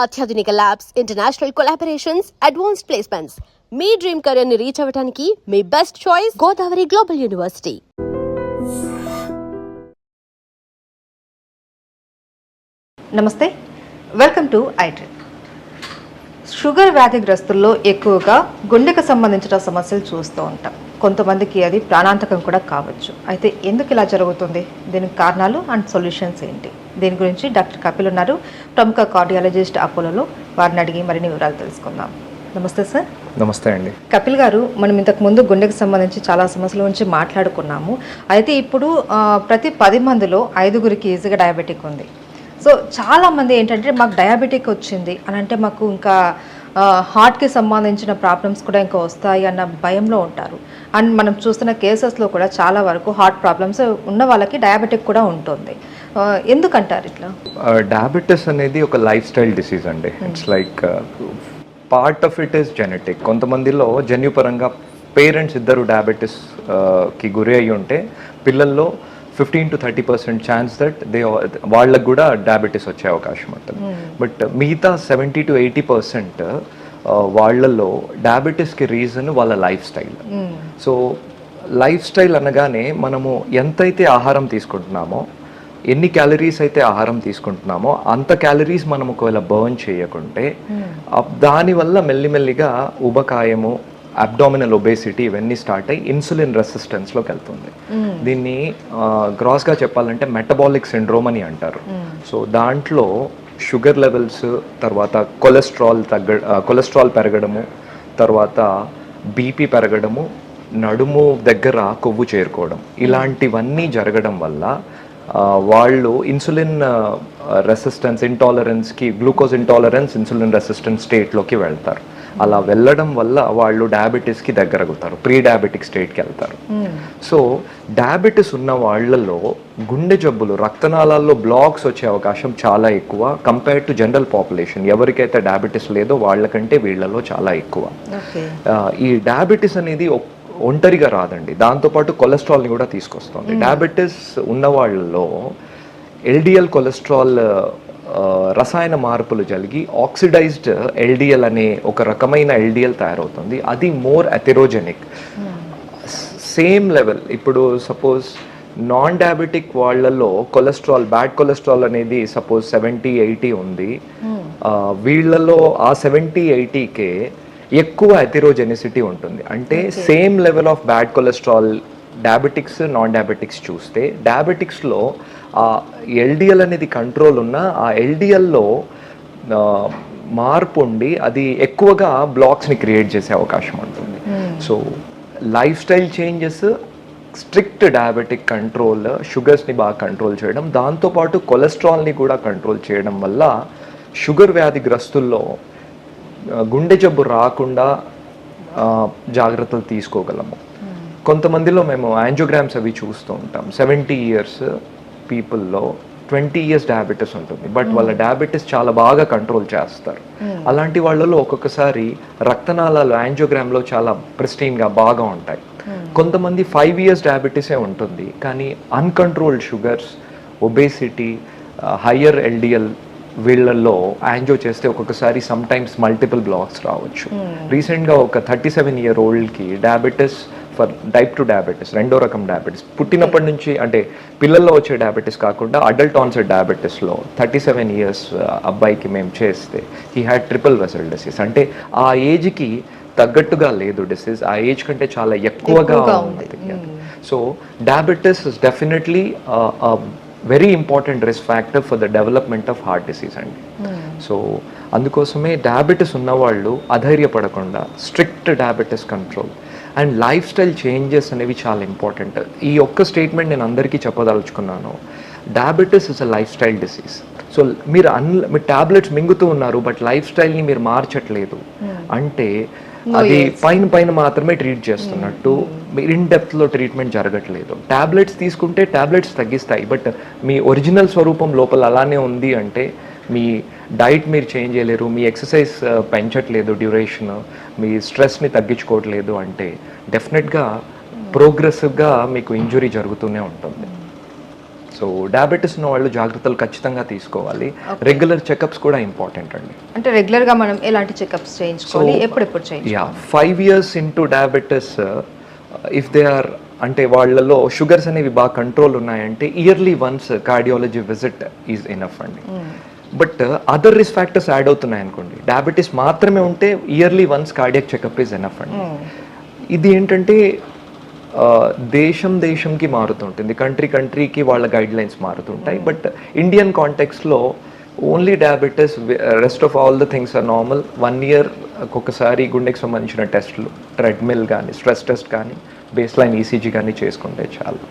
అత్యాధునిక labs, international collaborations, advanced placements. మీ dream career ని రీచ్ అవ్వడానికి మీ best choice Godavari global university. నమస్తే, వెల్కమ్ టు ఐట్రెడ్. షుగర్ వ్యాధిగ్రస్తుల్లో ఎక్కువగా గుండెకు సంబంధించిన సమస్యలు చూస్తూ ఉంటాం. కొంతమందికి అది ప్రాణాంతకం కూడా కావచ్చు. అయితే ఎందుకు ఇలా జరుగుతుంది, దీనికి కారణాలు అండ్ సొల్యూషన్స్ ఏంటి, దీని గురించి డాక్టర్ కపిల్ ఉన్నారు, ప్రముఖ కార్డియాలజిస్ట్ అపోలోలో. వారిని అడిగి మరిన్ని వివరాలు తెలుసుకుందాం. నమస్తే సార్. నమస్తే అండి. కపిల్ గారు, మనం ఇంతకు ముందు గుండెకు సంబంధించి చాలా సమస్యల గురించి మాట్లాడుకున్నాము. అయితే ఇప్పుడు ప్రతి 10 మందిలో 5గురికి ఈజీగా డయాబెటిక్ ఉంది. సో చాలామంది ఏంటంటే మాకు డయాబెటిక్ వచ్చింది అని అంటే మాకు ఇంకా హార్ట్కి సంబంధించిన ప్రాబ్లమ్స్ కూడా ఇంకా వస్తాయి అన్న భయంలో ఉంటారు. అండ్ మనం చూస్తున్న కేసెస్లో కూడా చాలా వరకు హార్ట్ ప్రాబ్లమ్స్ ఉన్న వాళ్ళకి డయాబెటిక్ కూడా ఉంటుంది. ఎందుకంటారు ఇట్లా? డయాబెటిస్ అనేది ఒక లైఫ్ స్టైల్ డిసీజ్ అండి. It's like part of it is genetic. కొంతమందిలో జన్యుపరంగా పేరెంట్స్ ఇద్దరు డయాబెటిస్కి గురి అయ్యి ఉంటే పిల్లల్లో 15 to 30% ఛాన్స్ దట్ వాళ్ళకు కూడా డయాబెటీస్ వచ్చే అవకాశం ఉంటుంది. బట్ మిగతా 70 to 80% వాళ్ళల్లో డయాబెటీస్కి రీజన్ వాళ్ళ life style. So life style అనగానే మనము ఎంతైతే ఆహారం తీసుకుంటున్నామో, ఎన్ని క్యాలరీస్ అయితే ఆహారం తీసుకుంటున్నామో అంత క్యాలరీస్ మనం ఒకవేళ బర్న్ చేయకుంటే దానివల్ల మెల్లిమెల్లిగా ఉబకాయము, అబ్డామినల్ ఒబేసిటీ ఇవన్నీ స్టార్ట్ అయ్యి ఇన్సులిన్ రెసిస్టెన్స్లోకి వెళ్తుంది. దీన్ని గ్రాస్గా చెప్పాలంటే మెటబాలిక్ సిండ్రోమ్ అని అంటారు. సో దాంట్లో షుగర్ లెవెల్స్, తర్వాత కొలెస్ట్రాల్ పెరగడము, తర్వాత బీపీ పెరగడము, నడుము దగ్గర కొవ్వు చేరుకోవడం, ఇలాంటివన్నీ జరగడం వల్ల వాళ్ళు ఇన్సులిన్ రెసిస్టెన్స్, ఇంటాలరెన్స్కి, గ్లూకోజ్ ఇంటాలరెన్స్, ఇన్సులిన్ రెసిస్టెన్స్ స్టేట్లోకి వెళ్తారు. అలా వెళ్ళడం వల్ల వాళ్ళు డయాబెటీస్కి దగ్గరగుతారు, ప్రీ డయాబెటిక్ స్టేట్కి వెళ్తారు. సో డయాబెటీస్ ఉన్న వాళ్ళలో గుండె జబ్బులు, రక్తనాళాల్లో బ్లాక్స్ వచ్చే అవకాశం చాలా ఎక్కువ కంపేర్ టు జనరల్ పాపులేషన్. ఎవరికైతే డయాబెటీస్ లేదో వాళ్ళకంటే వీళ్ళలో చాలా ఎక్కువ. ఈ డయాబెటీస్ అనేది ఒంటరిగా రాదండి, దాంతోపాటు కొలెస్ట్రాల్ని కూడా తీసుకొస్తుంది. డయాబెటీస్ ఉన్న వాళ్ళలో ఎల్డిఎల్ కొలెస్ట్రాల్ రసాయన మార్పులు జరిగి ఆక్సిడైజ్డ్ ఎల్డిఎల్ అనే ఒక రకమైన ఎల్డిఎల్ తయారవుతుంది. అది మోర్ అథెరోజెనిక్. సేమ్ లెవెల్, ఇప్పుడు సపోజ్ నాన్ డయాబెటిక్ వాళ్ళలో కొలెస్ట్రాల్, బ్యాడ్ కొలెస్ట్రాల్ అనేది సపోజ్ 70-80 ఉంది. వీళ్ళలో ఆ 70-80కే ఎక్కువ అథెరోజెనిసిటీ ఉంటుంది. అంటే same level of bad cholesterol diabetics, non diabetics చూస్తే డయాబెటిక్స్లో ఆ ఎల్డిఎల్ అనేది కంట్రోల్ ఉన్న ఆ ఎల్డిఎల్లో మార్పు ఉండి అది ఎక్కువగా బ్లాక్స్ని క్రియేట్ చేసే అవకాశం ఉంటుంది. So lifestyle changes, strict diabetic control, షుగర్స్ని బాగా కంట్రోల్ చేయడం, దాంతోపాటు కొలెస్ట్రాల్ని కూడా కంట్రోల్ చేయడం వల్ల షుగర్ వ్యాధిగ్రస్తుల్లో గుండె జబ్బు రాకుండా జాగ్రత్తలు తీసుకోగలము. కొంతమందిలో మేము యాంజియోగ్రామ్స్ అవి చూస్తూ ఉంటాం. 70 years పీపుల్లో 20 years డయాబెటీస్ ఉంటుంది, బట్ వాళ్ళ డయాబెటీస్ చాలా బాగా కంట్రోల్ చేస్తారు. అలాంటి వాళ్ళలో ఒక్కొక్కసారి రక్తనాళాలు యాంజియోగ్రామ్లో చాలా ప్రిస్టీన్గా బాగా ఉంటాయి. కొంతమంది 5 years డయాబెటీసే ఉంటుంది, కానీ uncontrolled sugars, obesity, higher LDL వీళ్ళల్లో యాంజియో చేస్తే ఒక్కొక్కసారి సమ్టైమ్స్ మల్టిపుల్ బ్లాక్స్ రావచ్చు. రీసెంట్గా ఒక 37-year-oldకి డయాబెటీస్ ఫర్ టైప్ 2 డయాబెటీస్, 2వ రకం డయాబెటీస్, పుట్టినప్పటి నుంచి అంటే పిల్లల్లో వచ్చే డయాబెటీస్ కాకుండా అడల్ట్ ఆన్సెట్ డయాబెటీస్లో 37 years అబ్బాయికి మేము చేస్తే he had triple vessel disease. అంటే ఆ ఏజ్కి తగ్గట్టుగా లేదు డిసీజ్, ఆ ఏజ్ కంటే చాలా ఎక్కువగా ఉంది. So diabetes is definitely very important risk factor for the development of heart disease అండి. సో అందుకోసమే డయాబెటీస్ ఉన్నవాళ్ళు అధైర్యపడకుండా strict diabetes control and lifestyle changes అనేవి చాలా ఇంపార్టెంట్. ఈ ఒక్క స్టేట్మెంట్ నేను అందరికీ చెప్పదలుచుకున్నాను. Diabetes is a lifestyle disease. So మీరు టాబ్లెట్స్ మింగుతూ ఉన్నారు, బట్ లైఫ్ స్టైల్ని మీరు మార్చట్లేదు అంటే అది పైన మాత్రమే ట్రీట్ చేస్తున్నట్టు, ఇన్ డెప్త్లో ట్రీట్మెంట్ జరగట్లేదు. టాబ్లెట్స్ తీసుకుంటే టాబ్లెట్స్ తగ్గిస్తాయి, బట్ మీ ఒరిజినల్ స్వరూపం లోపల అలానే ఉంది అంటే మీ డైట్ మీరు చేంజ్ చేయలేరు, మీ ఎక్సర్సైజ్ పెంచట్లేదు డ్యూరేషన్, మీ స్ట్రెస్ని తగ్గించుకోవట్లేదు అంటే డెఫినెట్గా ప్రోగ్రెసివ్గా మీకు ఇంజురీ జరుగుతూనే ఉంటుంది. సో డయాబెటీస్ ఉన్న వాళ్ళు జాగ్రత్తలు ఖచ్చితంగా తీసుకోవాలి. రెగ్యులర్ చెకప్స్ కూడా ఇంపార్టెంట్ అండి. అంటే రెగ్యులర్గా మనం ఎలాంటి చెకప్స్ చేయించుకోవాలి, ఎప్పుడెప్పుడు చేయించుకోవాలి? 5 years into diabetes if they are అంటే వాళ్ళలో షుగర్స్ అనేవి బాగా కంట్రోల్ ఉన్నాయంటే yearly once cardiology visit is enough అండి. But other risk factors add అవుతున్నాయి అనుకోండి, డయాబెటీస్ మాత్రమే ఉంటే yearly once cardiac checkup is enough అండి. ఇది ఏంటంటే దేశంకి మారుతుంటుంది, కంట్రీకి వాళ్ళ గైడ్ లైన్స్ మారుతుంటాయి. బట్ ఇండియన్ కాంటెక్స్లో only diabetes, rest of all the things are normal. 1 year ఒక్కొక్కసారి గుండెకి సంబంధించిన టెస్టులు, ట్రెడ్మిల్ కానీ, స్ట్రెస్ టెస్ట్ కానీ, బేస్ లైన్ ఈసీజీ కానీ చేసుకుంటే చాలు.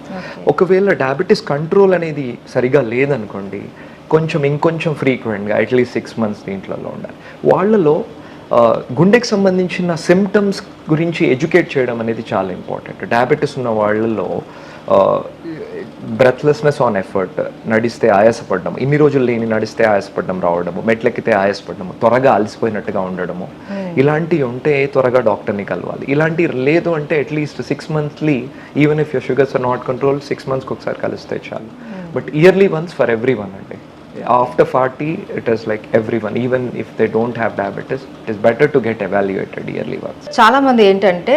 ఒకవేళ డయాబెటీస్ కంట్రోల్ అనేది సరిగా లేదనుకోండి, ఇంకొంచెం ఫ్రీక్వెంట్గా అట్లీస్ట్ 6 months దీంట్లో ఉండాలి. వాళ్ళలో గుండెకి సంబంధించిన సిమ్టమ్స్ గురించి ఎడ్యుకేట్ చేయడం అనేది చాలా ఇంపార్టెంట్. డయాబెటీస్ ఉన్న వాళ్ళలో బ్రెత్లెస్నెస్ ఆన్ ఎఫర్ట్, నడిస్తే ఆయాసపడడం, ఇన్ని రోజులు లేని నడిస్తే ఆయాసపడడం రావడము, మెట్లెక్కితే ఆయాసపడము, త్వరగా అలసిపోయినట్టుగా ఉండడము, ఇలాంటివి ఉంటే త్వరగా డాక్టర్ని కలవాలి. ఇలాంటివి లేదు అంటే at least 6 monthly, even if your sugars are not control, 6 monthsకి ఒకసారి కలిస్తే చాలు. But yearly once for every one అండి. After 40, it is like everyone, even if they don't have diabetes, it is better to get evaluated yearly once. చాలా మంది ఏంటంటే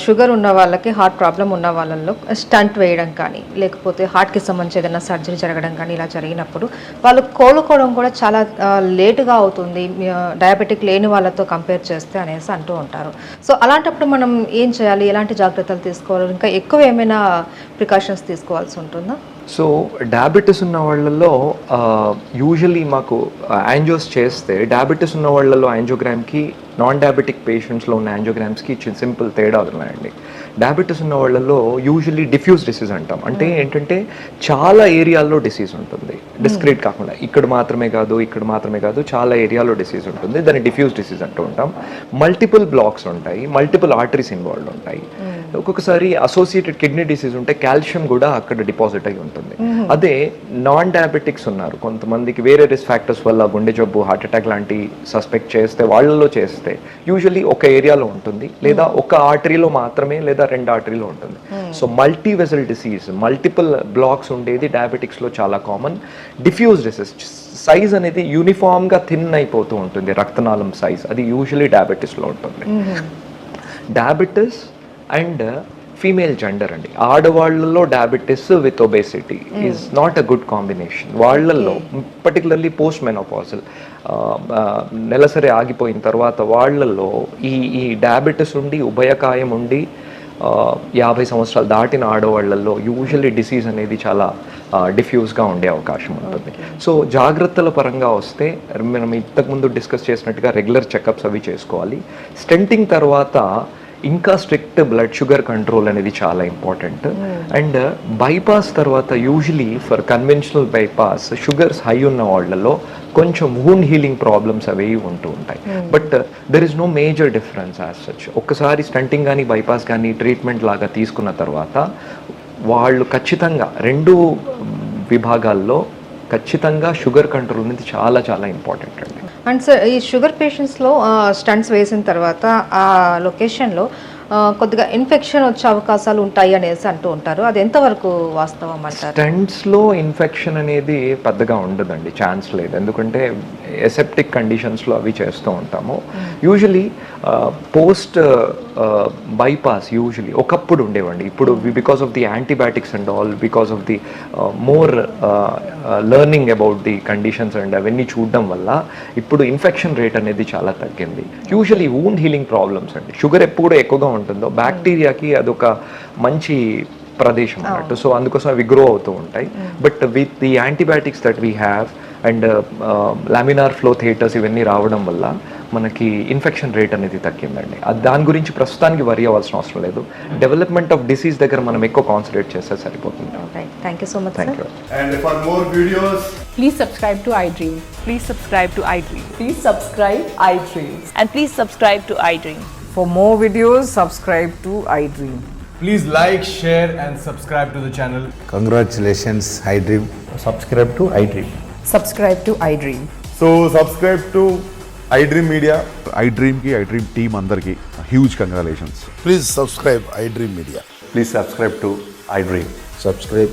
sugar ఉన్న వాళ్ళకి, హార్ట్ ప్రాబ్లం ఉన్న వాళ్ళల్లో స్టంట్ వేయడం కానీ, లేకపోతే హార్ట్కి సంబంధించి ఏదైనా సర్జరీ జరగడం కానీ ఇలా జరిగినప్పుడు వాళ్ళు కోలుకోవడం కూడా చాలా లేటుగా అవుతుంది డయాబెటిక్ లేని వాళ్ళతో కంపేర్ చేస్తే అనేసి అంటూ ఉంటారు. సో అలాంటప్పుడు మనం ఏం చేయాలి, ఎలాంటి జాగ్రత్తలు తీసుకోవాలి, ఇంకా ఎక్కువ ఏమైనా ప్రికాషన్స్ తీసుకోవాల్సి ఉంటుందా? సో డయాబెటీస్ ఉన్న వాళ్ళలో యూజువలీ మాకు యాంజియోస్ చేస్తే, డయాబెటీస్ ఉన్న వాళ్ళలో యాంజియోగ్రామ్కి నాన్ డయాబెటిక్ పేషెంట్స్లో ఉన్న యాంజియోగ్రామ్స్కి సింపుల్ తేడా ఉన్నాయండి. డయాబెటీస్ ఉన్న వాళ్ళలో యూజువలీ డిఫ్యూజ్ డిసీజ్ అంటాం. అంటే ఏంటంటే చాలా ఏరియాల్లో డిసీజ్ ఉంటుంది, డిస్క్రీట్ కాకుండా ఇక్కడ మాత్రమే కాదు చాలా ఏరియాలో డిసీజ్ ఉంటుంది. దాన్ని డిఫ్యూజ్ డిసీజ్ అంటూ ఉంటాం. మల్టిపుల్ బ్లాక్స్ ఉంటాయి, మల్టిపుల్ ఆర్టరీస్ ఇన్వాల్వ్ ఉంటాయి. ఒక్కొక్కసారి అసోసియేటెడ్ కిడ్నీ డిసీజ్ ఉంటే కాల్షియం కూడా అక్కడ డిపాజిట్ అయి ఉంటుంది. అదే నాన్ డయాబెటిక్స్ ఉన్నారు, కొంతమందికి వేరే రిస్క్ ఫ్యాక్టర్స్ వల్ల గుండె జబ్బు, హార్ట్ అటాక్ లాంటి సస్పెక్ట్ చేస్తే, వాళ్ళలో చేస్తే యూజువలీ ఒక ఏరియాలో ఉంటుంది, లేదా ఒక ఆర్టరీలో మాత్రమే, లేదా 2 ఆర్టరీలో ఉంటుంది. So multi vessel disease, multiple blocks ఉండేది డయాబెటిక్స్లో చాలా కామన్. డిఫ్యూజ్ డిసీజ్ సైజ్ అనేది యూనిఫామ్గా థిన్ అయిపోతూ ఉంటుంది, రక్తనాళం సైజ్, అది యూజువలీ డయాబెటీస్లో ఉంటుంది. డయాబెటీస్ అండ్ ఫీమేల్ జెండర్ అండి, ఆడవాళ్ళలో diabetes with obesity is not a good combination. వాళ్ళల్లో పర్టికులర్లీ పోస్ట్ మెనోపాజల్, నెలసరి ఆగిపోయిన తర్వాత వాళ్ళల్లో ఈ డయాబెటీస్ ఉండి, ఉభయకాయం ఉండి 50 సంవత్సరాలు దాటిన ఆడవాళ్ళల్లో యూజువల్లీ డిసీజ్ అనేది చాలా డిఫ్యూజ్గా ఉండే అవకాశం ఉంటుంది. సో జాగ్రత్తల పరంగా వస్తే మనం ఇంతకుముందు డిస్కస్ చేసినట్టుగా రెగ్యులర్ చెకప్స్ అవి చేసుకోవాలి. స్టెంటింగ్ తర్వాత ఇంకా స్ట్రిక్ట్ బ్లడ్ షుగర్ కంట్రోల్ అనేది చాలా ఇంపార్టెంట్. అండ్ బైపాస్ తర్వాత usually for conventional bypass sugars high ఉన్న వాళ్ళలో కొంచెం వూండ్ హీలింగ్ ప్రాబ్లమ్స్ అవి ఉంటూ ఉంటాయి. But there is no major difference as such. ఒక్కసారి స్టంటింగ్ కానీ బైపాస్ కానీ ట్రీట్మెంట్ లాగా తీసుకున్న తర్వాత వాళ్ళు ఖచ్చితంగా 2 విభాగాల్లో ఖచ్చితంగా షుగర్ కంట్రోల్ అనేది చాలా చాలా ఇంపార్టెంట్ అండి. అండ్ సార్, ఈ షుగర్ పేషెంట్స్లో స్టంట్స్ వేసిన తర్వాత ఆ లొకేషన్లో కొద్దిగా ఇన్ఫెక్షన్ వచ్చే అవకాశాలు ఉంటాయి అనేసి అంటూ ఉంటారు, అది ఎంతవరకు వాస్తవం అంటారు? స్టెంట్స్లో ఇన్ఫెక్షన్ అనేది పెద్దగా ఉండదండి, ఛాన్స్ లేదు. ఎందుకంటే ఎసెప్టిక్ కండిషన్స్లో అవి చేస్తూ ఉంటాము. యూజువలీ పోస్ట్ బైపాస్ యూజువలీ ఒకప్పుడు ఉండేవండి. ఇప్పుడు because of the antibiotics and all, because of the more learning about the conditions and అవన్నీ చూడడం వల్ల ఇప్పుడు ఇన్ఫెక్షన్ రేట్ అనేది చాలా తగ్గింది. యూజువలీ వూండ్ హీలింగ్ ప్రాబ్లమ్స్ అండి, షుగర్ ఎప్పుడు ఎక్కువగా ఉంటుందో బ్యాక్టీరియాకి అదొక మంచి ప్రదేశం అన్నట్టు. సో అందుకోసం అవి గ్రో అవుతూ ఉంటాయి. But with the antibiotics that we have and laminar flow theatres ఇవన్నీ రావడం వల్ల మనకి ఇన్ఫెక్షన్ రేట్ అనేది తగ్గిందండి. దాని గురించి ప్రస్తుతానికి వరి అవ్వాల్సిన అవసరం లేదు. డెవలప్మెంట్ ఆఫ్ డిసీజ్ దగ్గర మనం ఎక్కువ కాన్సన్ట్రేట్ చేస్తే సరిపోతుంది. Thank you so much. Thank you. And for more videos, Please subscribe to iDream. Please subscribe to iDream. Please subscribe iDream. And please subscribe to iDream. For more videos, subscribe to iDream. please like, share and subscribe to the channel. Congratulations, iDream. subscribe to iDream. Subscribe to iDream. So subscribe to iDream Media. iDream ki iDream team andarki huge congratulations. Please subscribe iDream Media. Please subscribe to iDream. Subscribe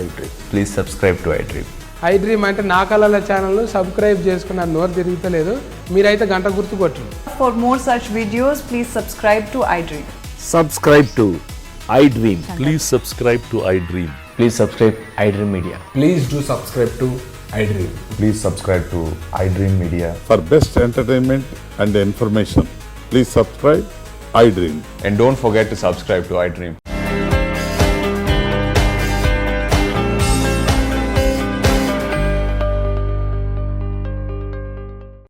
iDream. Please subscribe to iDream. I dream అంటే నా కళల ఛానల్ను subscribe చేసుకున్న నోరు తిరుగుతలేదు, మీరైతే గంట గుర్తు కొట్టండి. For more such videos, please subscribe to iDream. Subscribe to iDream. Please subscribe to iDream. Please subscribe iDream Media. Please do subscribe to iDream. Please subscribe to iDream Media. For best entertainment and information, please subscribe iDream. And don't forget to subscribe to iDream.